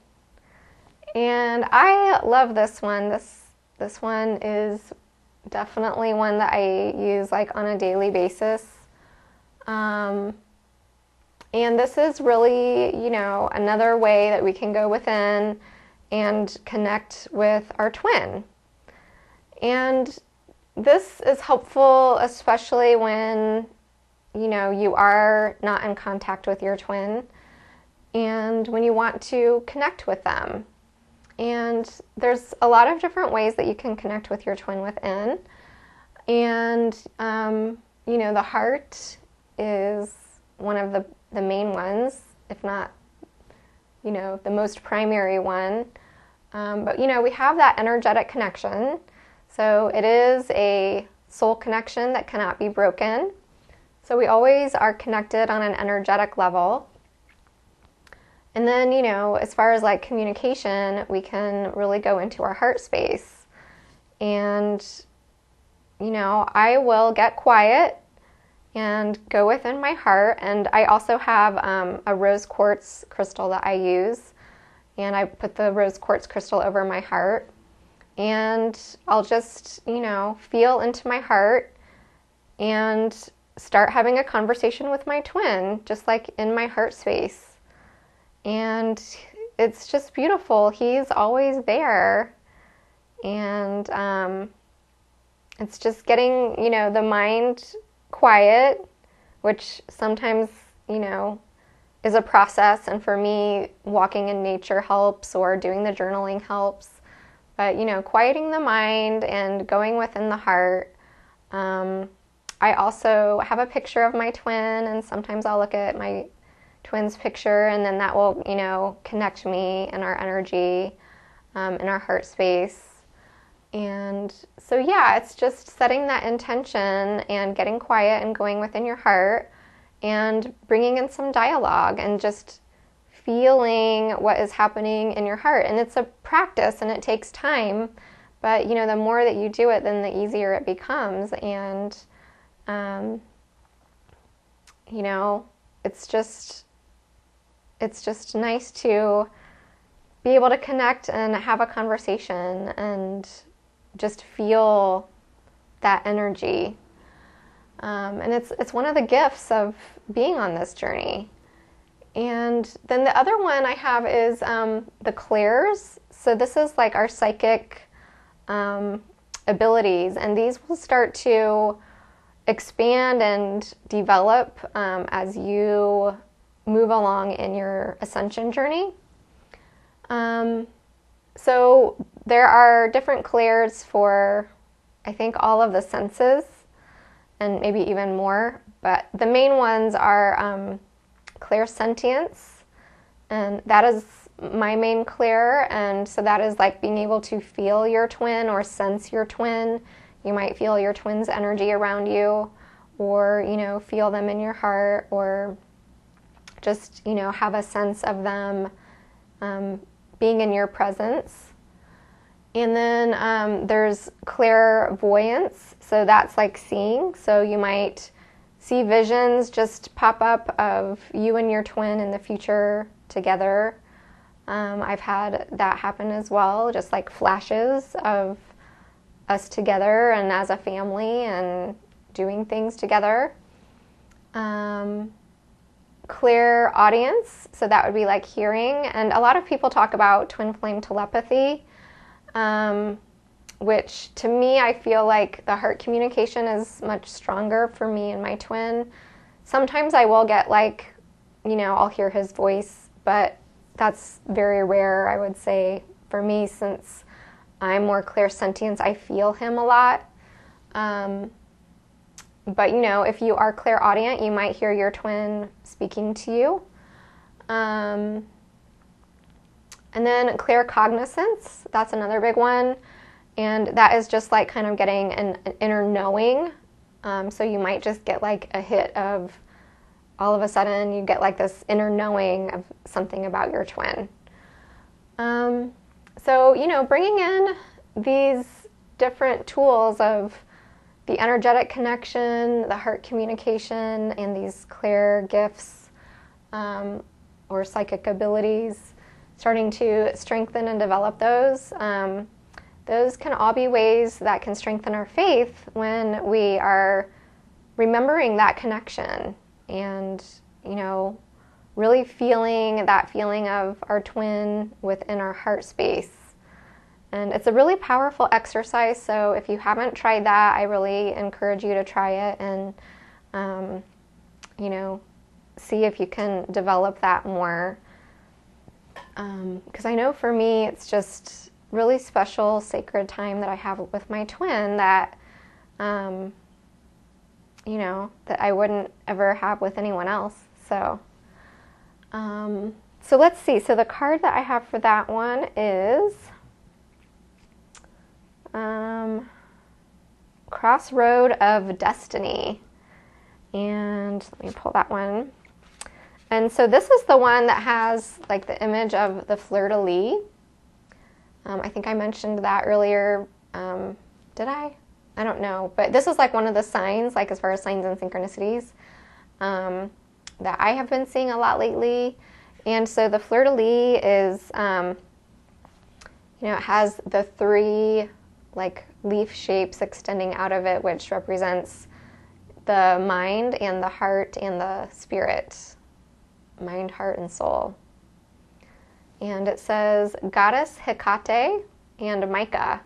[SPEAKER 1] And I love this one. This one is definitely one that I use like on a daily basis. And this is really, another way that we can go within and connect with our twin. And this is helpful, especially when, you are not in contact with your twin and when you want to connect with them. And there's a lot of different ways that you can connect with your twin within. And, the heart is one of the main ones, if not, the most primary one. But, we have that energetic connection. So it is a soul connection that cannot be broken. So we always are connected on an energetic level. And then, as far as like communication, we can really go into our heart space. And, I will get quiet and go within my heart. And I also have a rose quartz crystal that I use. And I put the rose quartz crystal over my heart. And I'll just, feel into my heart and start having a conversation with my twin, just like in my heart space. And it's just beautiful. He's always there. And it's just getting, the mind quiet, which sometimes, is a process. And for me, walking in nature helps, or doing the journaling helps. But, quieting the mind and going within the heart. I also have a picture of my twin, and sometimes I'll look at my twin's picture, and then that will, connect me and our energy in our heart space. And so, yeah, it's just setting that intention and getting quiet and going within your heart and bringing in some dialogue and just feeling what is happening in your heart. And it's a practice and it takes time, but, the more that you do it, then the easier it becomes. And, it's just nice to be able to connect and have a conversation and just feel that energy. And it's one of the gifts of being on this journey. And then the other one I have is the clairs. So this is like our psychic abilities, and these will start to expand and develop as you move along in your ascension journey. So there are different clairs for, I think, all of the senses, and maybe even more, but the main ones are clairsentience, and that is my main clair. And so that is like being able to feel your twin or sense your twin. You might feel your twin's energy around you, or feel them in your heart, or just have a sense of them being in your presence. And then there's clairvoyance, so that's like seeing. So you might see visions just pop up of you and your twin in the future together. I've had that happen as well, just like flashes of us together and as a family and doing things together. Clairaudience, so that would be like hearing. And a lot of people talk about twin flame telepathy, which to me, I feel like the heart communication is much stronger for me and my twin. Sometimes I will get like, I'll hear his voice, but that's very rare, I would say, for me, since I'm more clairsentient. I feel him a lot. But, if you are clairaudient, you might hear your twin speaking to you. And then claircognizance, that's another big one. And that is just like kind of getting an inner knowing. So you might just get like a hit of, all of a sudden you get like this inner knowing of something about your twin. So, bringing in these different tools of the energetic connection, the heart communication, and these clair gifts or psychic abilities, starting to strengthen and develop those. Those can all be ways that can strengthen our faith when we are remembering that connection and, really feeling that feeling of our twin within our heart space. And it's a really powerful exercise, so if you haven't tried that, I really encourage you to try it and, see if you can develop that more. Because I know for me, it's just really special, sacred time that I have with my twin that, that I wouldn't ever have with anyone else. So let's see. So the card that I have for that one is Crossroad of Destiny. And let me pull that one. And so this is the one that has like the image of the fleur-de-lis. I think I mentioned that earlier. Did I? I don't know. But this is like one of the signs, like as far as signs and synchronicities, that I have been seeing a lot lately. And so the fleur-de-lis is, it has the 3 like leaf shapes extending out of it, which represents the mind and the heart and the spirit. Mind, heart, and soul. And it says Goddess Hecate and Micah.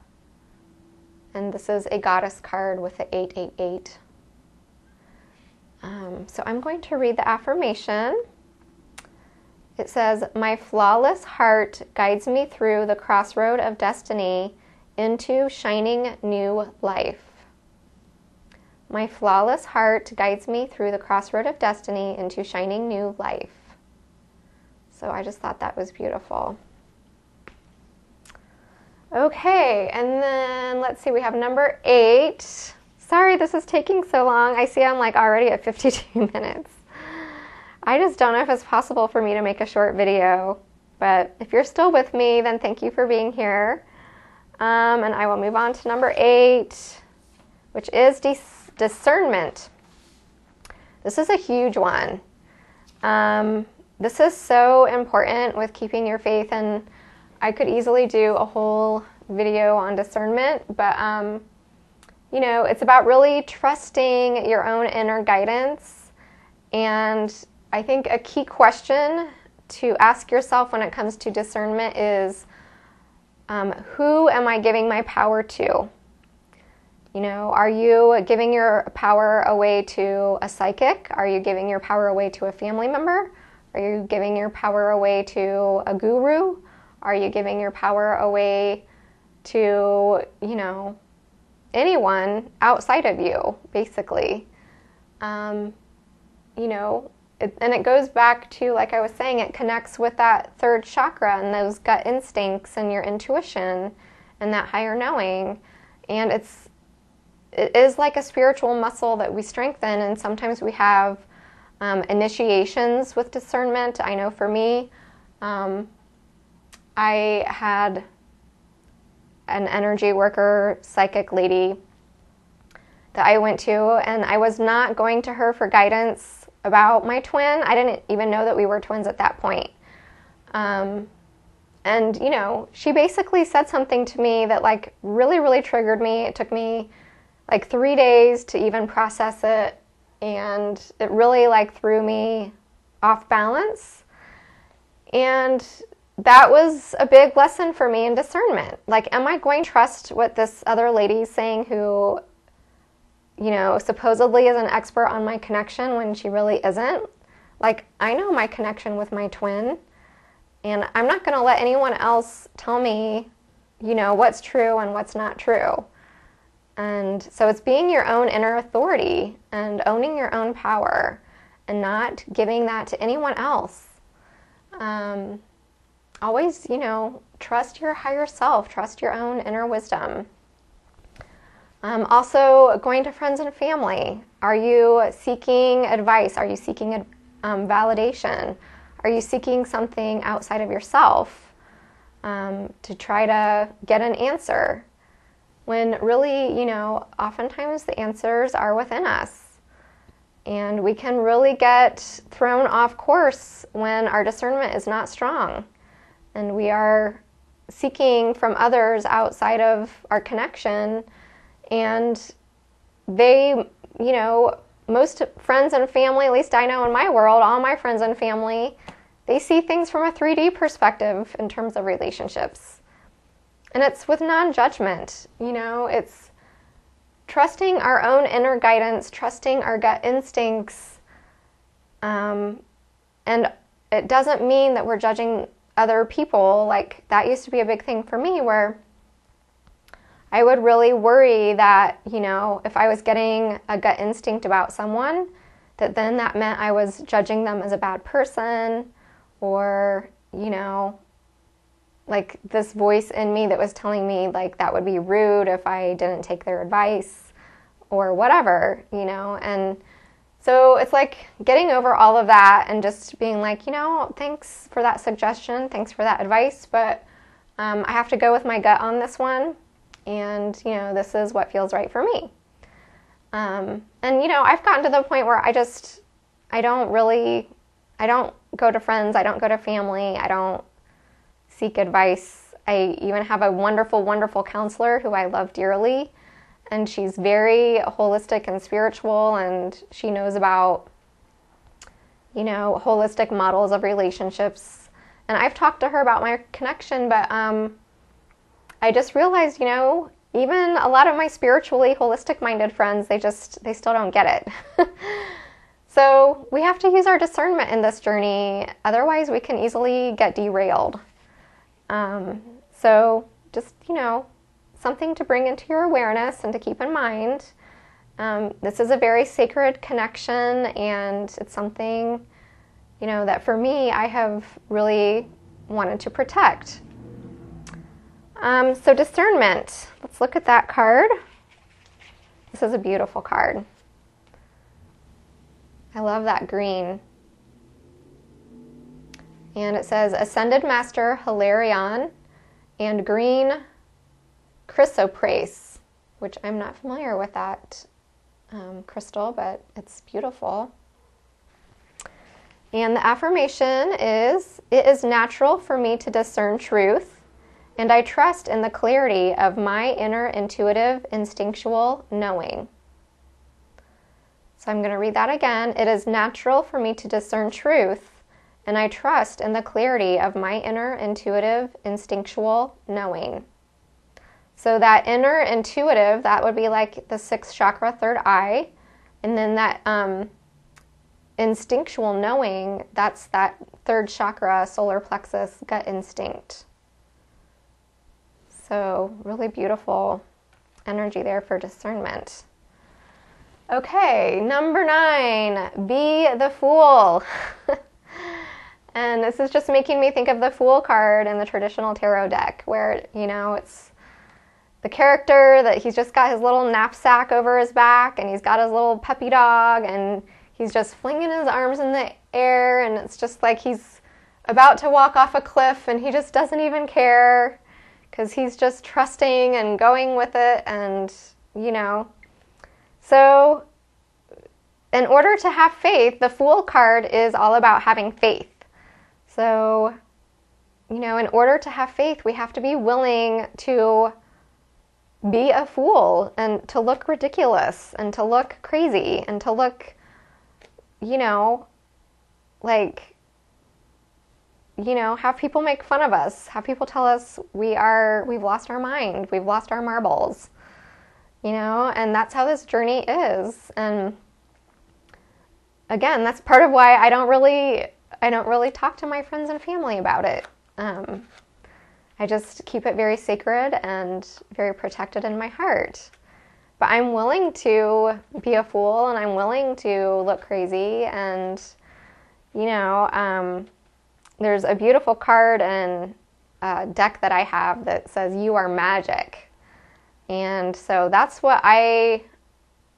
[SPEAKER 1] And this is a goddess card with the 888. So I'm going to read the affirmation. It says, my flawless heart guides me through the crossroad of destiny into shining new life. My flawless heart guides me through the crossroad of destiny into shining new life. So I just thought that was beautiful. Okay, and then let's see, we have number 8. Sorry, this is taking so long. I see I'm like already at 52 minutes. I just don't know if it's possible for me to make a short video, but if you're still with me, then thank you for being here. And I will move on to number 8, which is discernment. This is a huge one. This is so important with keeping your faith, and I could easily do a whole video on discernment, but it's about really trusting your own inner guidance. And I think a key question to ask yourself when it comes to discernment is, who am I giving my power to? Are you giving your power away to a psychic? Are you giving your power away to a family member? Are you giving your power away to a guru? Are you giving your power away to, anyone outside of you, basically? And it goes back to, like I was saying, it connects with that 3rd chakra and those gut instincts and your intuition and that higher knowing. And it is like a spiritual muscle that we strengthen, and sometimes we have initiations with discernment. I know for me, I had an energy worker, psychic lady that I went to, and I was not going to her for guidance about my twin. I didn't even know that we were twins at that point. And, she basically said something to me that like really, really triggered me. It took me like 3 days to even process it, and it really like threw me off balance. And that was a big lesson for me in discernment. Like, am I going to trust what this other lady is saying who, supposedly is an expert on my connection when she really isn't. Like, I know my connection with my twin, and I'm not going to let anyone else tell me, what's true and what's not true. And so it's being your own inner authority and owning your own power and not giving that to anyone else. Always, trust your higher self, trust your own inner wisdom. Also, going to friends and family. Are you seeking advice? Are you seeking validation? Are you seeking something outside of yourself to try to get an answer? When really, oftentimes the answers are within us. And we can really get thrown off course when our discernment is not strong. And we are seeking from others outside of our connection. And they, most friends and family, at least I know in my world, all my friends and family, they see things from a 3D perspective in terms of relationships. And it's with non-judgment, it's trusting our own inner guidance, trusting our gut instincts. And it doesn't mean that we're judging other people. Like, that used to be a big thing for me, where I would really worry that, if I was getting a gut instinct about someone, that then that meant I was judging them as a bad person, or, like this voice in me that was telling me like that would be rude if I didn't take their advice or whatever, and so it's like getting over all of that and just being like, thanks for that suggestion, thanks for that advice, but I have to go with my gut on this one, and this is what feels right for me. And I've gotten to the point where I don't go to friends, I don't go to family, I don't seek advice. I even have a wonderful, wonderful counselor who I love dearly, and she's very holistic and spiritual, and she knows about, holistic models of relationships. And I've talked to her about my connection, but I just realized, even a lot of my spiritually holistic-minded friends, they still don't get it. So we have to use our discernment in this journey, otherwise we can easily get derailed. So just, something to bring into your awareness and to keep in mind. This is a very sacred connection, and it's something, that for me, I have really wanted to protect. So discernment, let's look at that card. This is a beautiful card. I love that green. And it says Ascended Master Hilarion and green chrysoprase, which I'm not familiar with that crystal, but it's beautiful. And the affirmation is, it is natural for me to discern truth, and I trust in the clarity of my inner intuitive instinctual knowing. So I'm going to read that again. It is natural for me to discern truth, and I trust in the clarity of my inner intuitive instinctual knowing. So that inner intuitive, that would be like the sixth chakra, third eye. And then that instinctual knowing, that's that third chakra, solar plexus, gut instinct. So really beautiful energy there for discernment. Okay, number 9, be the fool. And this is just making me think of the Fool card in the traditional tarot deck, where, it's the character that he's just got his little knapsack over his back, and he's got his little puppy dog, and he's just flinging his arms in the air, and it's just like he's about to walk off a cliff, and he just doesn't even care, because he's just trusting and going with it, and, So, in order to have faith, the Fool card is all about having faith. So, in order to have faith, we have to be willing to be a fool and to look ridiculous and to look crazy and to look, have people make fun of us, have people tell us we've lost our mind, we've lost our marbles, and that's how this journey is. And again, that's part of why I don't really talk to my friends and family about it. I just keep it very sacred and very protected in my heart. But I'm willing to be a fool, and I'm willing to look crazy. And, there's a beautiful card and deck that I have that says, "You are magic." And so that's what I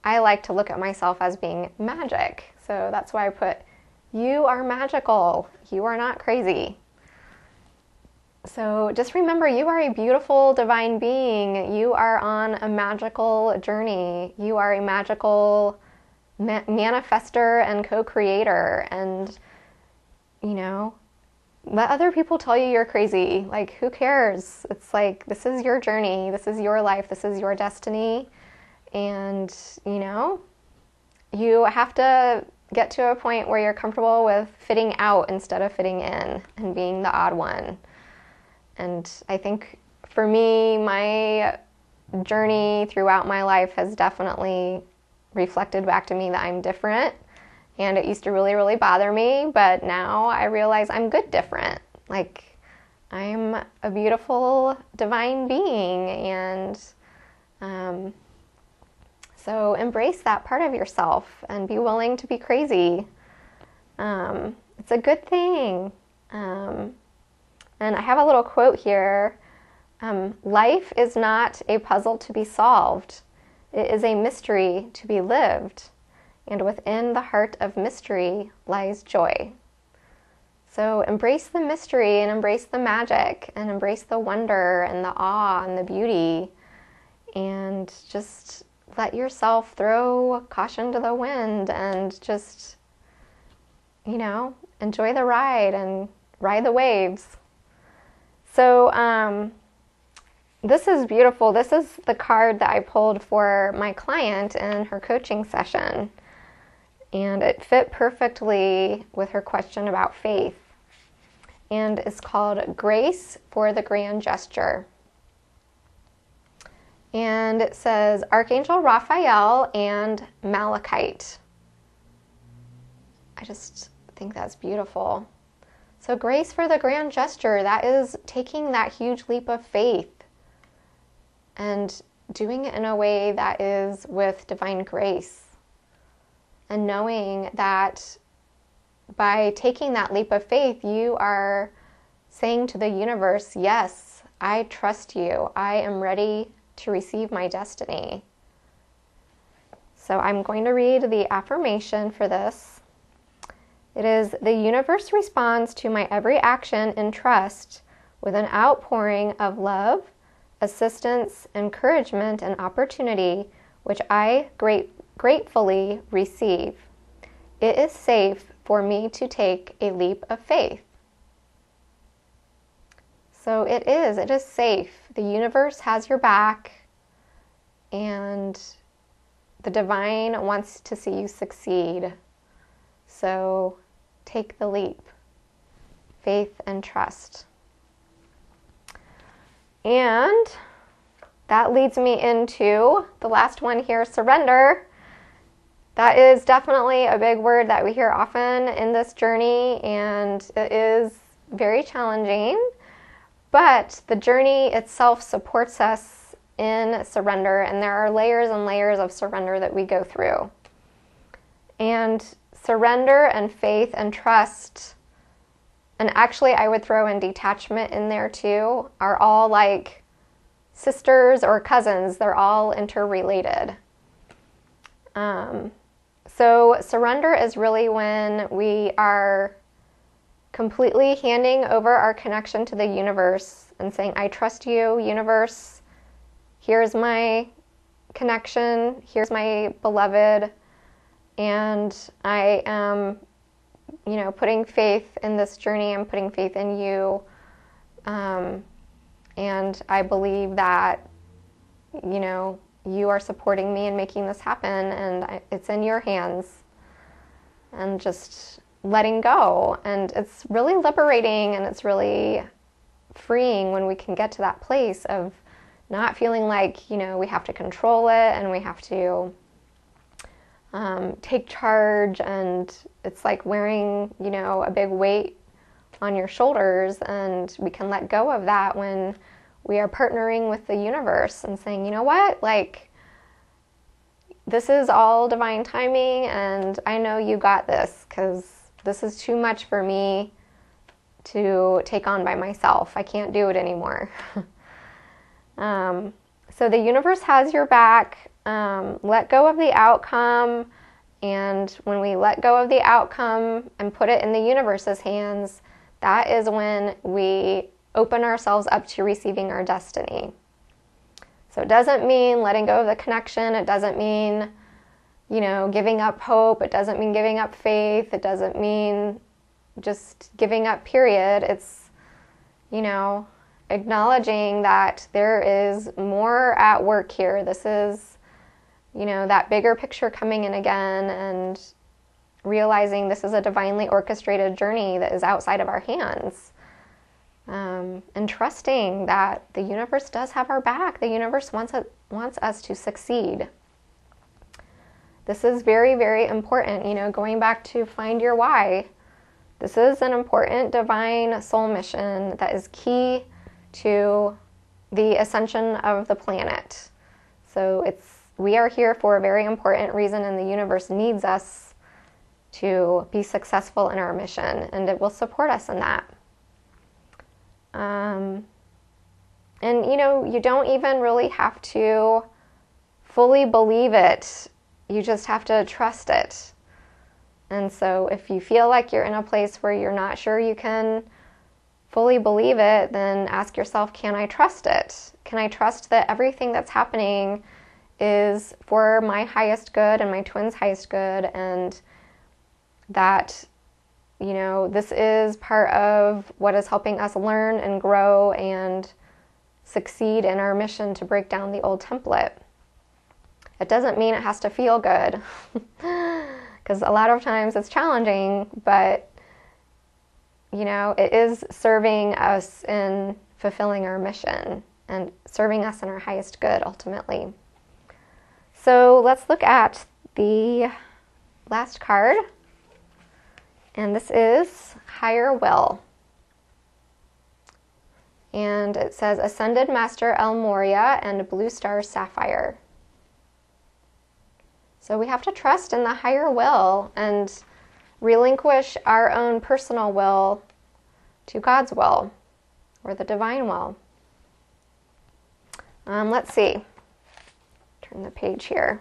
[SPEAKER 1] like to look at myself as, being magic. So that's why I put, "You are magical. You are not crazy." So just remember, you are a beautiful divine being. You are on a magical journey. You are a magical manifester and co-creator. And, let other people tell you you're crazy. Like, who cares? It's like, this is your journey. This is your life. This is your destiny. And, you have to get to a point where you're comfortable with fitting out instead of fitting in and being the odd one. And I think for me, my journey throughout my life has definitely reflected back to me that I'm different. And it used to really, really bother me, but now I realize I'm good different. Like, I'm a beautiful divine being, and so embrace that part of yourself and be willing to be crazy. It's a good thing. And I have a little quote here. Life is not a puzzle to be solved. It is a mystery to be lived. And within the heart of mystery lies joy. So embrace the mystery and embrace the magic and embrace the wonder and the awe and the beauty, and just let yourself throw caution to the wind and just, enjoy the ride and ride the waves. So this is beautiful. This is the card that I pulled for my client in her coaching session. And it fit perfectly with her question about faith. And it's called Grace for the Grand Gesture. And it says Archangel Raphael and Malachite. I just think that's beautiful. So grace for the grand gesture, that is taking that huge leap of faith and doing it in a way that is with divine grace. And knowing that by taking that leap of faith, you are saying to the universe, yes, I trust you. I am ready to receive my destiny. So I'm going to read the affirmation for this. It is, the universe responds to my every action in trust with an outpouring of love, assistance, encouragement, and opportunity, which I gratefully receive. It is safe for me to take a leap of faith. So it is safe. The universe has your back, and the divine wants to see you succeed. So take the leap. Faith and trust. And that leads me into the last one here, surrender. That is definitely a big word that we hear often in this journey, and it is very challenging, but the journey itself supports us in surrender, and there are layers and layers of surrender that we go through. And surrender and faith and trust, and actually I would throw in detachment in there too, are all like sisters or cousins. They're all interrelated. So surrender is really when we are completely handing over our connection to the universe and saying, I trust you, universe. Here's my connection. Here's my beloved. And I am, putting faith in this journey. I'm putting faith in you. And I believe that, you are supporting me in making this happen, and it's in your hands. And just letting go. And it's really liberating, and it's really freeing when we can get to that place of not feeling like, you know, we have to control it and we have to take charge, and it's like wearing, you know, a big weight on your shoulders, and we can let go of that when we are partnering with the universe and saying, you know what, like, this is all divine timing, and I know you got this, because this is too much for me to take on by myself. I can't do it anymore. So the universe has your back. Let go of the outcome, and when we let go of the outcome and put it in the universe's hands, that is when we open ourselves up to receiving our destiny. So it doesn't mean letting go of the connection. It doesn't mean, you know, giving up hope. It doesn't mean giving up faith. It doesn't mean just giving up, period. It's, you know, acknowledging that there is more at work here. This is, you know, that bigger picture coming in again, and realizing this is a divinely orchestrated journey that is outside of our hands. And trusting that the universe does have our back. The universe wants us to succeed. This is very, very important. You know, going back to find your why. This is an important divine soul mission that is key to the ascension of the planet. So we are here for a very important reason, and the universe needs us to be successful in our mission, and it will support us in that. And, you know, you don't even really have to fully believe it. You just have to trust it. And so if you feel like you're in a place where you're not sure you can fully believe it, then ask yourself, can I trust it? Can I trust that everything that's happening is for my highest good and my twins' highest good, and that, you know, this is part of what is helping us learn and grow and succeed in our mission to break down the old template. It doesn't mean it has to feel good, because a lot of times it's challenging, but, you know, it is serving us in fulfilling our mission and serving us in our highest good ultimately. So let's look at the last card. And this is Higher Will. And it says Ascended Master El Moria and Blue Star Sapphire. So we have to trust in the higher will and relinquish our own personal will to God's will, or the divine will. Let's see. Turn the page here.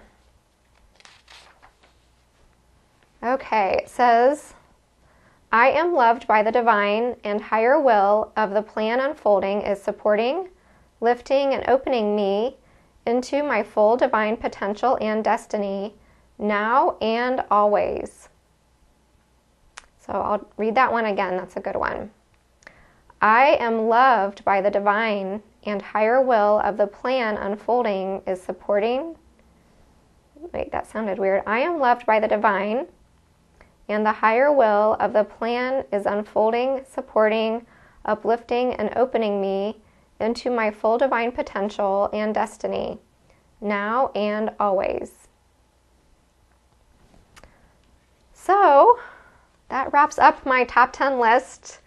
[SPEAKER 1] Okay, it says, I am loved by the divine and higher will of the plan unfolding is supporting, lifting, and opening me into my full divine potential and destiny now and always. So I'll read that one again. That's a good one. I am loved by the divine and higher will of the plan unfolding is supporting. Wait, that sounded weird. I am loved by the divine and the higher will of the plan is unfolding, supporting, uplifting, and opening me into my full divine potential and destiny, now and always. So that wraps up my top 10 list.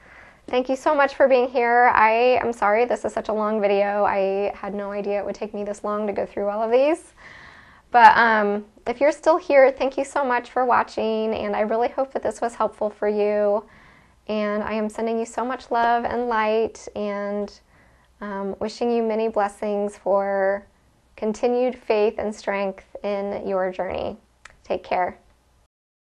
[SPEAKER 1] Thank you so much for being here. I am sorry this is such a long video. I had no idea it would take me this long to go through all of these. But if you're still here, thank you so much for watching, and I really hope that this was helpful for you. And I am sending you so much love and light, and wishing you many blessings for continued faith and strength in your journey. Take care.